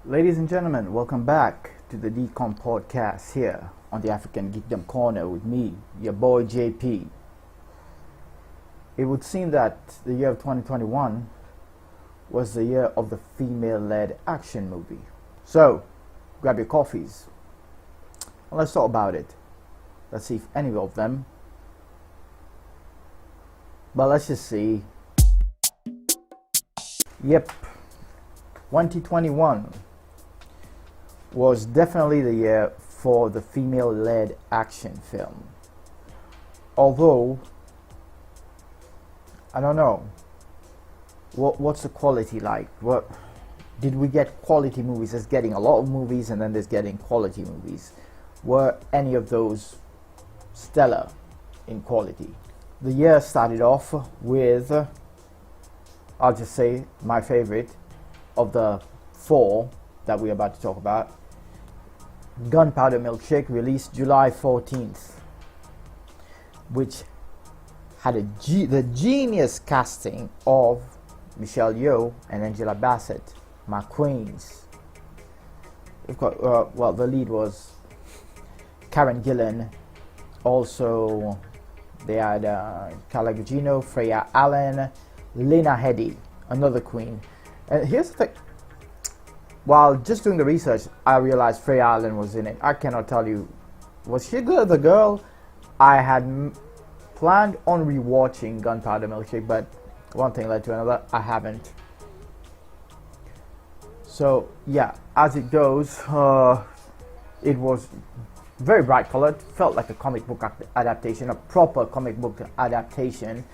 Ladies and gentlemen, welcome back to the Decom podcast here on the African Geekdom Corner with me, your boy JP. It would seem that the year of 2021 was the year of the female-led action movie. So, grab your coffees and let's talk about it. Let's see if any of them, but let's just see. Yep, 2021 was definitely the year for the female-led action film. Although, I don't know, what's the quality like? What did we get? Quality movies? There's getting a lot of movies, and then there's getting quality movies. Were any of those stellar in quality? The year started off with, I'll just say, my favorite of the four that we're about to talk about. Gunpowder Milkshake, released July 14th, which had the genius casting of Michelle Yeoh and Angela Bassett, my queens. The lead was Karen Gillan. Also, they had Carla Gugino, Freya Allen, Lena Headey, another queen. And here's the thing. While just doing the research, I realized Freya Allen was in it. I cannot tell you, was she the girl? I had planned on rewatching Gunpowder Milkshake, but one thing led to another. I haven't. So yeah, as it goes, it was very bright colored. Felt like a comic book adaptation, a proper comic book adaptation.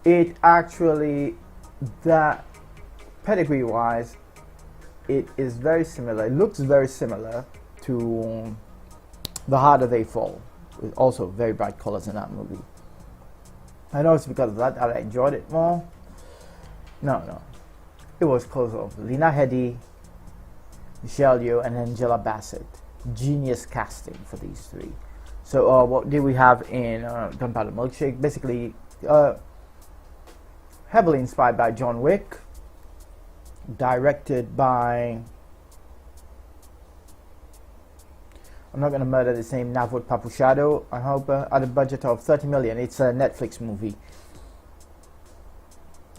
It actually, that pedigree-wise, it is very similar. It looks very similar to The Harder They Fall, with also very bright colors in that movie. I know it's because of that I enjoyed it more. No. It was because of Lena Headey, Michelle Yeoh, and Angela Bassett. Genius casting for these three. So what did we have in Gunpowder Milkshake? Basically, heavily inspired by John Wick. Directed by, I'm not going to murder the name, Navot Papushado. I hope at a budget of $30 million. It's a Netflix movie,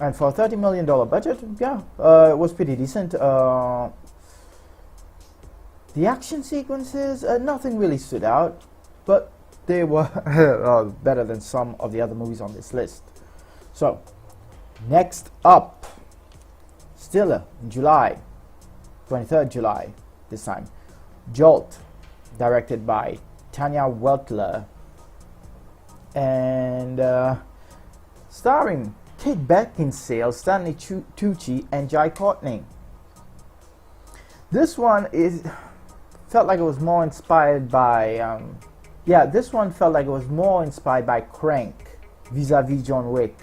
and for a $30 million budget, yeah, it was pretty decent. The action sequences, nothing really stood out, but they were better than some of the other movies on this list. So, next up, still in July, 23rd July this time, Jolt, directed by Tanya Weltler, and starring Kate Beckinsale, Stanley Tucci, and Jai Courtney. This one felt like it was more inspired by, this one felt like it was more inspired by Crank, vis-a-vis John Wick,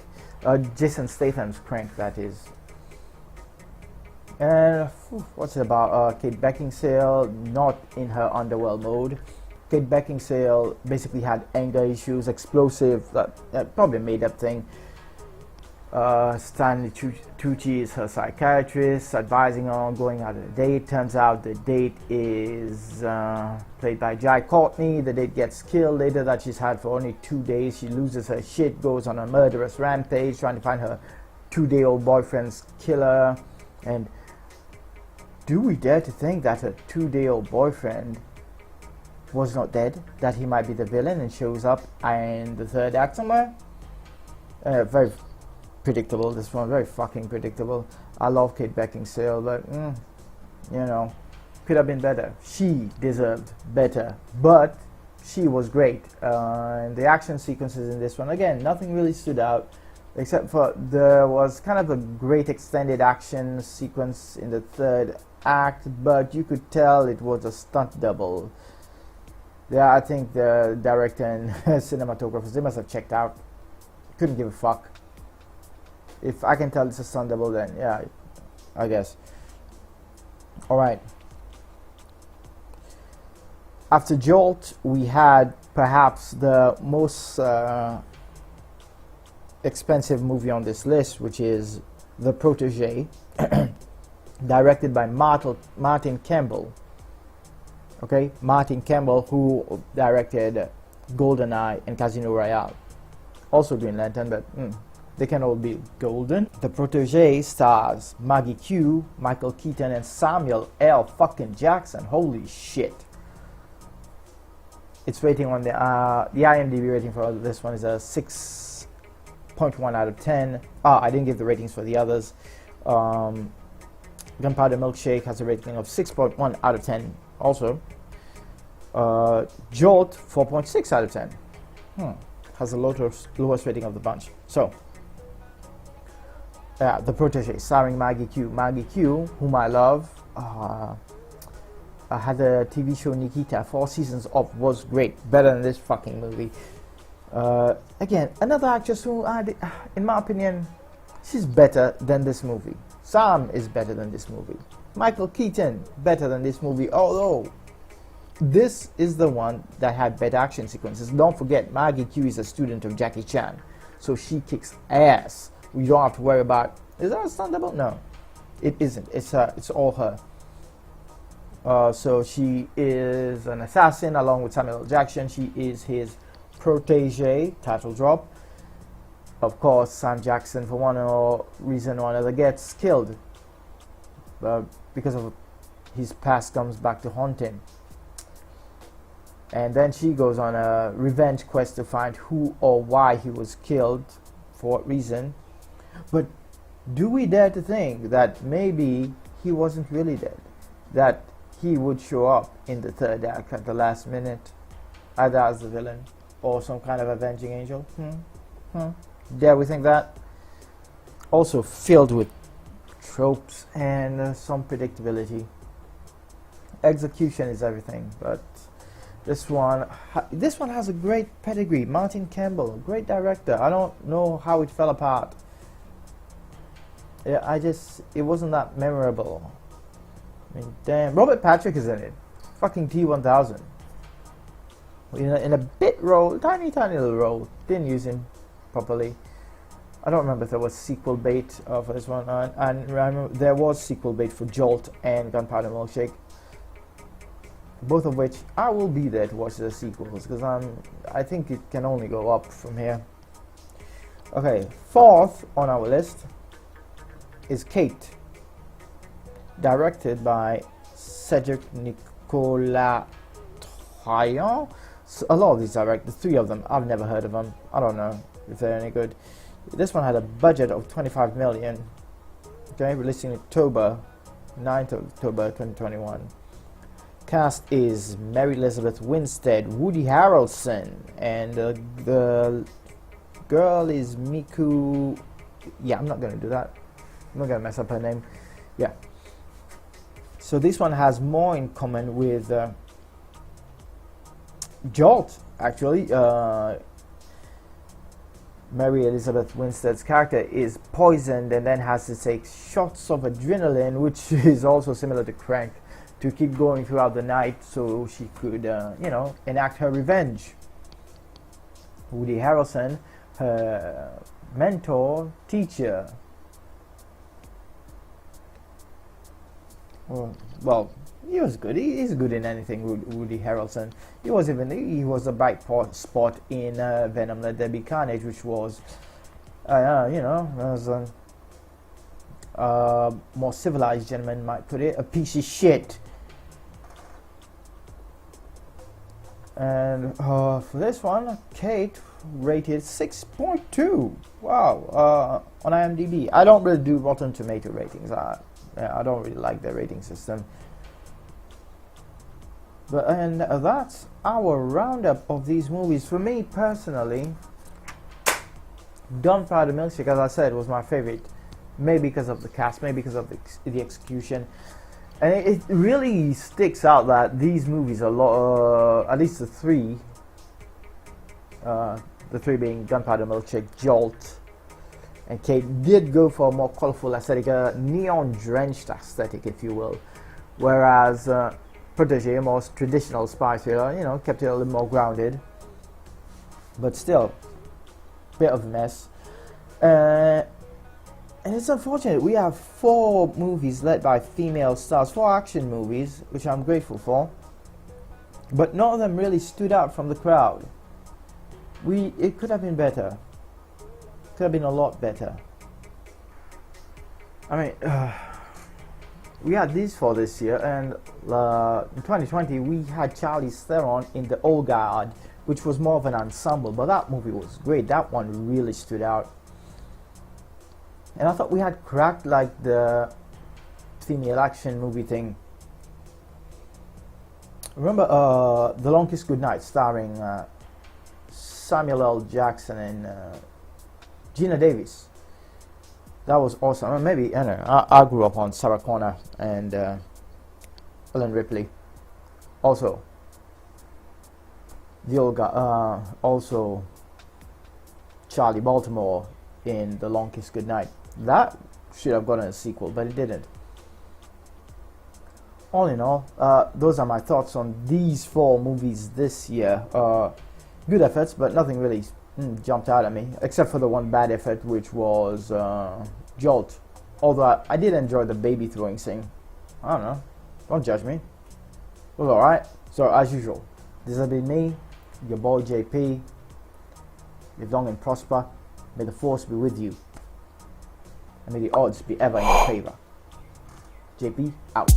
Jason Statham's Crank, that is. And what's it about? Kate Beckinsale, not in her underworld mode. Kate Beckinsale basically had anger issues, explosive, probably a made-up thing. Stanley Tucci is her psychiatrist, advising her on going out on a date. Turns out the date is played by Jai Courtney. The date gets killed later that she's had for only 2 days. She loses her shit, goes on a murderous rampage, trying to find her 2-day-old boyfriend's killer. And do we dare to think that her 2-day-old boyfriend was not dead? That he might be the villain and shows up in the third act somewhere? Very predictable, this one, very fucking predictable. I love Kate Beckinsale, but, could have been better. She deserved better, but she was great. And the action sequences in this one, again, nothing really stood out. Except for there was kind of a great extended action sequence in the third act, but you could tell it was a stunt double. Yeah, I think the director and cinematographers, they must have checked out. Couldn't give a fuck. If I can tell it's a stunt double, then yeah, I guess. Alright. After Jolt, we had perhaps the most expensive movie on this list, which is The Protege, directed by Martin Campbell. Okay, Martin Campbell, who directed GoldenEye and Casino Royale. Also Green Lantern, but they can all be golden. The Protege stars Maggie Q, Michael Keaton, and Samuel L. fucking Jackson. Holy shit. Its rating on the IMDb rating for this one is a 6.1 out of 10. I didn't give the ratings for the others. Gunpowder Milkshake has a rating of 6.1 out of 10 also. Jolt, 4.6 out of 10. Has the lowest rating of the bunch. So, The Protege, starring Maggie Q. Maggie Q, whom I love, had the TV show Nikita, 4 seasons of, was great. Better than this fucking movie. Again, another actress who, in my opinion, she's better than this movie. Sam is better than this movie. Michael Keaton, better than this movie. Although, this is the one that had better action sequences. Don't forget, Maggie Q is a student of Jackie Chan. So she kicks ass. You don't have to worry about, is that a stunt double? No, it isn't. It's all her. So she is an assassin along with Samuel L. Jackson. She is his protege, title drop. Of course, Sam Jackson, for one reason or another, gets killed because of his past comes back to haunt him. And then she goes on a revenge quest to find who or why he was killed, for what reason. But do we dare to think that maybe he wasn't really dead? That he would show up in the third act at the last minute, either as the villain or some kind of avenging angel? Dare we think that? Also filled with tropes and some predictability. Execution is everything, but this one has a great pedigree. Martin Campbell, great director. I don't know how it fell apart. Yeah, it wasn't that memorable. I mean, damn, Robert Patrick is in it. Fucking T-1000. In a bit role, tiny little role. Didn't use him properly. I don't remember if there was sequel bait for this one. And remember, there was sequel bait for Jolt and Gunpowder Milkshake. Both of which I will be there to watch the sequels, because I think it can only go up from here. Okay, fourth on our list is Kate, directed by Cedric Nicolas Trajan. So a lot of these directors, 3 of them, I've never heard of them. I don't know if they're any good. This one had a budget of 25 million. Okay, released in October, 9th of October 2021. Cast is Mary Elizabeth Winstead, Woody Harrelson, and the girl is Miku. Yeah, I'm not gonna do that. I'm not gonna mess up her name. Yeah. So this one has more in common with Jolt, actually. Mary Elizabeth Winstead's character is poisoned and then has to take shots of adrenaline, which is also similar to Crank, to keep going throughout the night so she could, enact her revenge. Woody Harrelson, her mentor, teacher. Well, he was good. He's good in anything, Woody Harrelson. He was a bright spot in Venom Let There Be Carnage, which was, as a more civilized gentleman might put it, a piece of shit. And for this one, Kate rated 6.2. Wow, on IMDb. I don't really do Rotten Tomato ratings. I don't really like their rating system. And that's our roundup of these movies. For me personally, Gunpowder Milkshake, as I said, was my favorite. Maybe because of the cast, maybe because of the execution. And it really sticks out that these movies are at least the three being Gunpowder Milkshake, Jolt, and Kate, did go for a more colorful aesthetic, a neon-drenched aesthetic, if you will. Whereas Protege, a more traditional spy thriller, kept it a little more grounded. But still, bit of a mess. And And it's unfortunate, we have 4 movies led by female stars, 4 action movies, which I'm grateful for. But none of them really stood out from the crowd. It could have been better. Could have been a lot better. I mean, we had these 4 this year, and in 2020 we had Charlize Theron in The Old Guard, which was more of an ensemble, but that movie was great. That one really stood out. And I thought we had cracked like the female action movie thing. Remember The Long Kiss Goodnight, starring Samuel L. Jackson and Gina Davis. That was awesome. I mean, maybe, I don't know, I grew up on Sarah Connor and Ellen Ripley. Also, the old guy, also Charlie Baltimore in The Long Kiss Goodnight. That should have gotten a sequel, but it didn't. All in all, those are my thoughts on these 4 movies this year. Good efforts, but nothing really jumped out at me, except for the one bad effort, which was Jolt. Although I did enjoy the baby throwing scene. I don't know. Don't judge me. It was alright. So, as usual, this has been me, your boy JP. Live long and prosper. May the force be with you. And may the odds be ever in your favor. JP, out.